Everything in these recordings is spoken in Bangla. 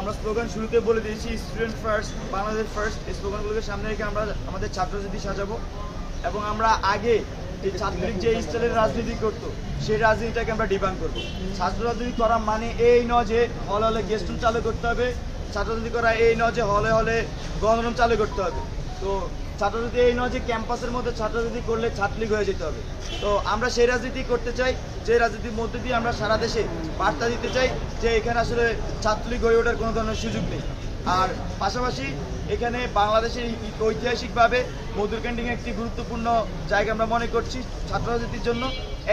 আমরা স্লোগান শুরুতে বলে দিয়েছি স্টুডেন্ট ফার্স্ট বাংলাদেশ ফার্স্ট। এই স্লোগানগুলোকে সামনে রেখে আমরা আমাদের ছাত্ররাজনীতি সাজাবো এবং আমরা আগে এই ছাত্রলীগ যে স্টাইলের রাজনীতি করতো সেই রাজনীতিটাকে আমরা ডিবাঙ্ক করবো। ছাত্র রাজনীতি করা মানে এই নয় যে হলে হলে গেস্ট রুম চালু করতে হবে, ছাত্র রাজনীতি করা এই নয় যে হলে হলে গণরুম চালু করতে হবে, তো ছাত্র রাজনীতি এই নয় যে ক্যাম্পাসের মধ্যে ছাত্র রাজনীতি করলে ছাত্রলীগ হয়ে যেতে হবে। তো আমরা সেই রাজনীতি করতে চাই যে রাজনীতির মধ্যে দিয়ে আমরা সারা দেশে বার্তা দিতে চাই যে এখানে আসলে ছাত্রলীগ হয়ে ওঠার কোনো ধরনের সুযোগ নেই। আর পাশাপাশি এখানে বাংলাদেশের ঐতিহাসিকভাবে মধুর ক্যান্টিন একটি গুরুত্বপূর্ণ জায়গা আমরা মনে করছি ছাত্র রাজনীতির জন্য।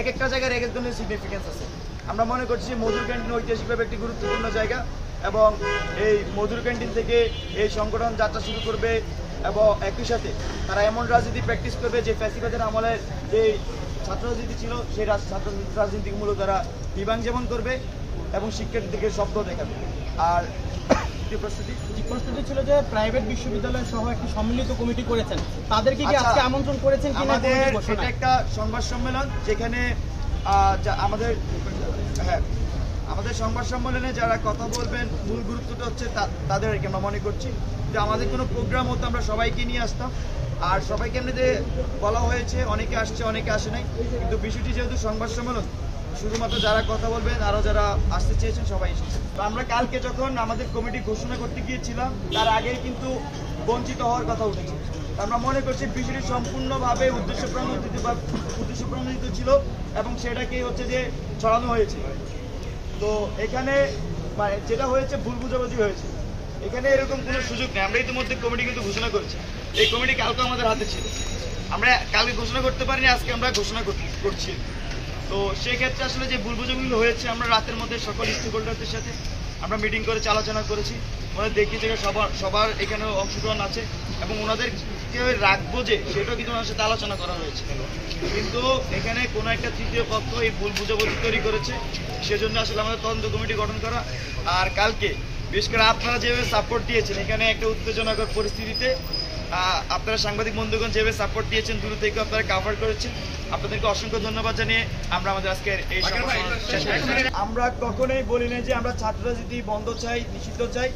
এক একটা জায়গার এক এক ধরনের সিগনিফিকেন্স আছে। আমরা মনে করছি মধুর ক্যান্টিন ঐতিহাসিকভাবে একটি গুরুত্বপূর্ণ জায়গা এবং এই মধুর ক্যান্টিন থেকে এই সংগঠন যাত্রা শুরু করবে এবং একই সাথে তারা এমন রাজনীতি প্র্যাকটিস করবে যে ফ্যাসিবাদের আমলের যে ছাত্র রাজনীতি ছিল সেই ছাত্র রাজনীতিমূলক তারা বিভাগ যেমন করবে এবং শিক্ষার্থীদেরকে শব্দ দেখাবে। আর প্রস্তুতি ছিল যে প্রাইভেট বিশ্ববিদ্যালয় সহ একটি সম্মিলিত কমিটি করেছেন, তাদেরকে কি আজকে আমন্ত্রণ করেছেন কিনা? এটা একটা সংবাদ সম্মেলন যেখানে আমাদের সংবাদ সম্মেলনে যারা কথা বলবেন মূল গুরুত্বটা হচ্ছে তাদেরকে আমরা মনে করছি যে আমাদের কোনো প্রোগ্রাম হতো আমরা সবাইকে নিয়ে আসতাম আর সবাইকে এমনিতে বলা হয়েছে, অনেকে আসছে অনেকে আসে নাই, কিন্তু বিষয়টি যেহেতু সংবাদ সম্মেলন শুধুমাত্র যারা কথা বলবেন আরও যারা আসতে চেয়েছেন সবাই এসেছে। আমরা কালকে যখন আমাদের কমিটি ঘোষণা করতে গিয়েছিলাম তার আগেই কিন্তু বঞ্চিত হওয়ার কথা উঠেছে। আমরা মনে করছি বিষয়টি সম্পূর্ণভাবে উদ্দেশ্য প্রণোদিত ছিল এবং সেটাকে হচ্ছে যে ছড়ানো হয়েছে। তো এখানে যেটা হয়েছে ভুল বুঝাবুঝি হয়েছে, এখানে এরকম কোনো সুযোগ নেই। আমরা ইতিমধ্যে কমিটি কিন্তু ঘোষণা করেছি, এই কমিটি কালকে আমাদের হাতে ছিল, আমরা কালকে ঘোষণা করতে পারিনি, আজকে আমরা ঘোষণা করছি। তো সেক্ষেত্রে আসলে যে ভুল বুঝাবুঝি হয়েছে আমরা রাতের মধ্যে সকল স্টেক হোল্ডারদের সাথে আমরা মিটিং করে আলোচনা করেছি, ওনাদের দেখিয়েছে সবার এখানে অংশগ্রহণ আছে এবং ওনাদের কীভাবে রাখবো যে সেটাও কিন্তু ওনার সাথে আলোচনা করা হয়েছে। কিন্তু এখানে কোনো একটা তৃতীয় পক্ষ এই ভুল বুঝাবুঝি তৈরি করেছে, সেজন্য আসলে আমাদের তদন্ত কমিটি গঠন করা। আর কালকে বিশেষ করে আপনারা যেভাবে সাপোর্ট দিয়েছেন এখানে একটা উত্তেজনাকর পরিস্থিতিতে আপনারা সাংবাদিক বন্ধুগণ যেভাবে সাপোর্ট দিয়েছেন দূর থেকে আপনারা কাভার করেছেন, আপনাদেরকে অসংখ্য ধন্যবাদ জানিয়ে আমরা আমাদের আজকের এই শেষ করছি। আমরা কখনোই বলি না যে আমরা ছাত্র রাজনীতি বন্ধ চাই, নিষিদ্ধ চাই।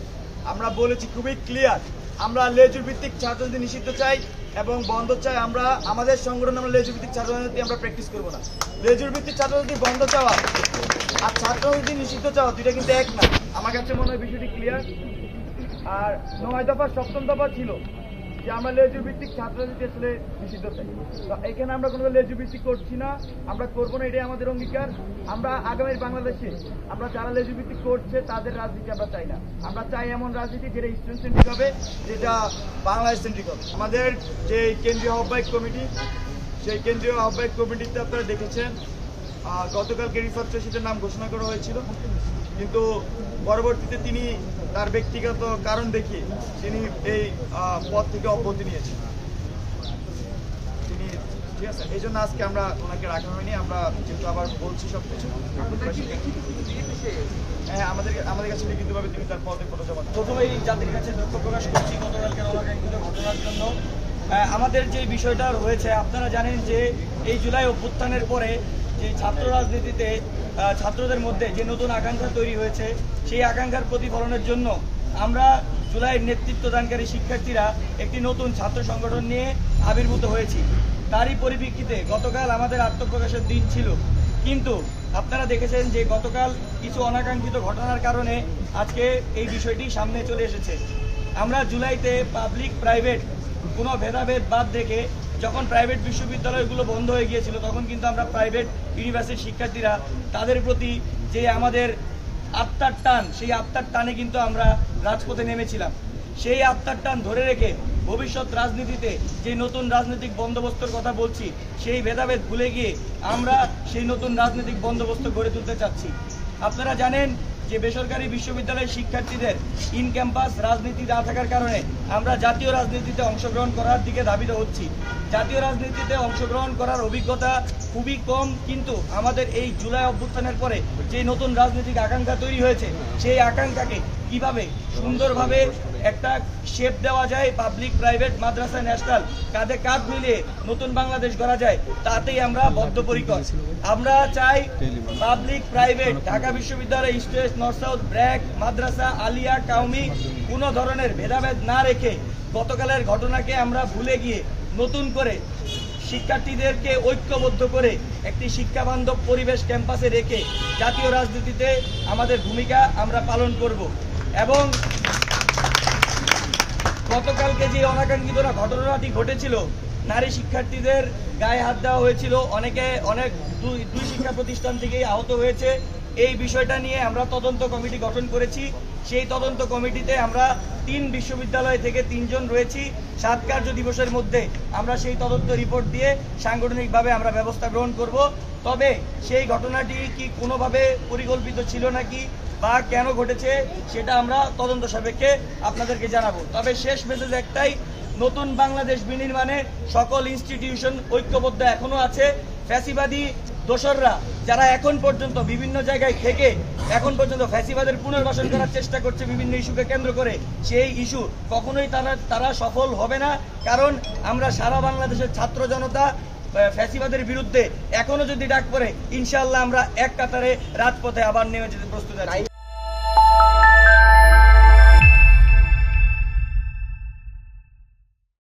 আমরা বলেছি খুবই ক্লিয়ার, আমরা লেজুর ভিত্তিক ছাত্র রাজনীতি নিষিদ্ধ চাই এবং বন্ধ চাই। আমরা আমাদের সংগঠন আমরা লেজুর ভিত্তিক ছাত্র রাজনীতি আমরা প্র্যাকটিস করবো না। লেজুর ভিত্তিক ছাত্র রাজনীতি বন্ধ চাওয়া আর ছাত্র রাজনীতি নিষিদ্ধ চাওয়া দুইটা কিন্তু এক না। আমার কাছে মনে হয় বিষয়টি ক্লিয়ার। আর 9 দফা 7ম দফা ছিল যে আমরা লেজুর ভিত্তিক ছাত্র রাজনীতি আসলে নিষিদ্ধ চাই। তো এখানে আমরা কোনো লেজুর ভিত্তিক করছি না, আমরা করবো না, এটাই আমাদের অঙ্গীকার। আমরা আগামী বাংলাদেশে আমরা যারা লেজুর ভিত্তিক করছে তাদের রাজনীতি আমরা চাই না। আমরা চাই এমন রাজনীতি যেটা স্টুডেন্ট সেন্ট্রিক হবে, যেটা বাংলাদেশ সেন্ট্রিক হবে। আমাদের যে কেন্দ্রীয় আহ্বায়ক কমিটি, সেই কেন্দ্রীয় আহ্বায়ক কমিটিতে আপনারা দেখেছেন গতকালকে রিফাত রশিদের নাম ঘোষণা করা হয়েছিল, কিন্তু পরবর্তীতে তিনি তার ব্যক্তিগত কারণ দেখিয়ে তিনি এই পদ থেকে অব্যাহতি নিয়েছেন। তিনি ঠিক আছে, এই জন্য আজকে আমরা ওনাকে রাখা হয়নি। আমরা যেহেতু আবার বলছি সব কিছু, হ্যাঁ আমাদের কাছে লিখিতভাবে তিনি তার পদে জমা। প্রথমেই জাতির কাছে দুঃখ প্রকাশ করছি গতকালকে অনাকাঙ্ক্ষিত ঘটনার জন্য। আমাদের যে বিষয়টা রয়েছে আপনারা জানেন যে এই জুলাই অভ্যুত্থানের পরে যে ছাত্র রাজনীতিতে ছাত্রদের মধ্যে যে নতুন আকাঙ্ক্ষা তৈরি হয়েছে সেই আকাঙ্ক্ষার প্রতিফলনের জন্য আমরা জুলাইয়ের নেতৃত্বদানকারী শিক্ষার্থীরা একটি নতুন ছাত্র সংগঠন নিয়ে আবির্ভূত হয়েছি। তারই পরিপ্রেক্ষিতে গতকাল আমাদের আত্মপ্রকাশের দিন ছিল, কিন্তু আপনারা দেখেছেন যে গতকাল কিছু অনাকাঙ্ক্ষিত ঘটনার কারণে আজকে এই বিষয়টি সামনে চলে এসেছে। আমরা জুলাইতে পাবলিক প্রাইভেট কোনো ভেদাভেদ বাদ রেখে যখন প্রাইভেট বিশ্ববিদ্যালয়গুলো বন্ধ হয়ে গিয়েছিল তখন কিন্তু আমরা প্রাইভেট ইউনিভার্সিটির শিক্ষার্থীরা তাদের প্রতি যে আমাদের আত্মার টান, সেই আত্মার টানে কিন্তু আমরা রাজপথে নেমেছিলাম। সেই আত্মার টান ধরে রেখে ভবিষ্যৎ রাজনীতিতে যে নতুন রাজনৈতিক বন্দোবস্তর কথা বলছি সেই ভেদাভেদ ভুলে গিয়ে আমরা সেই নতুন রাজনৈতিক বন্দোবস্ত গড়ে তুলতে চাচ্ছি। আপনারা জানেন যে বেসরকারি বিশ্ববিদ্যালয়ের শিক্ষার্থীদের ইন ক্যাম্পাস রাজনীতি না থাকার কারণে আমরা জাতীয় রাজনীতিতে অংশগ্রহণ করার দিকে ধাবিত হচ্ছি। জাতীয় রাজনীতিতে অংশগ্রহণ করার অভিজ্ঞতা খুবই কম, কিন্তু আমাদের এই জুলাই অভ্যুত্থানের পরে যে নতুন রাজনৈতিক আকাঙ্ক্ষা তৈরি হয়েছে সেই আকাঙ্ক্ষাকে কিভাবে সুন্দরভাবে একটা শেপ দেওয়া যায়, পাবলিক প্রাইভেট মাদ্রাসা ন্যাশনাল কাঁধে কাঁধ মিলিয়ে নতুন বাংলাদেশ গড়া যায়, তাতেই আমরা বদ্ধপরিকর। আমরা চাই পাবলিক প্রাইভেট, ঢাকা বিশ্ববিদ্যালয়, east west, north south, BRAC, মাদ্রাসা, আলিয়া, কাউমি কোনো ধরনের ভেদাভেদ না রেখে গতকালের ঘটনাকে আমরা ভুলে গিয়ে নতুন করে শিক্ষার্থীদেরকে ঐক্যবদ্ধ করে একটি শিক্ষাবান্ধব পরিবেশ ক্যাম্পাসে রেখে জাতীয় রাজনীতিতে আমাদের ভূমিকা আমরা পালন করব। এবং গতকালকে যে অনাকাঙ্ক্ষিত ঘটনাটি ঘটেছিল, নারী শিক্ষার্থীদের গায়ে হাত দেওয়া হয়েছিল, অনেক দুই শিক্ষা প্রতিষ্ঠান থেকেই আহত হয়েছে। এই বিষয়টা নিয়ে আমরা তদন্ত কমিটি গঠন করেছি। সেই তদন্ত কমিটিতে আমরা 3 বিশ্ববিদ্যালয় থেকে 3 জন রয়েছি। 7 কার্য দিবসের মধ্যে আমরা সেই তদন্ত রিপোর্ট দিয়ে সাংগঠনিকভাবে আমরা ব্যবস্থা গ্রহণ করব। তবে সেই ঘটনাটি কি কোনোভাবে পরিকল্পিত ছিল নাকি বা কেন ঘটেছে সেটা আমরা তদন্ত সাপেক্ষে আপনাদেরকে জানাবো। তবে শেষ মেসেজ একটাই, নতুন বাংলাদেশ বিনির্মাণে সকল ইনস্টিটিউশন ঐক্যবদ্ধ এখনো আছে। ফ্যাসিবাদী দোসররা যারা এখন পর্যন্ত বিভিন্ন জায়গায় থেকে এখন পর্যন্ত ফ্যাসিবাদের পুনর্বাসন করার চেষ্টা করছে বিভিন্ন ইস্যুকে কেন্দ্র করে, সেই ইস্যু কখনোই তারা সফল হবে না। কারণ আমরা সারা বাংলাদেশের ছাত্র জনতা ফ্যাসিবাদের বিরুদ্ধে এখনো যদি ডাক পড়ে, ইনশাআল্লাহ আমরা এক কাতারে রাজপথে আবার নেমে যেতে প্রস্তুত আছি।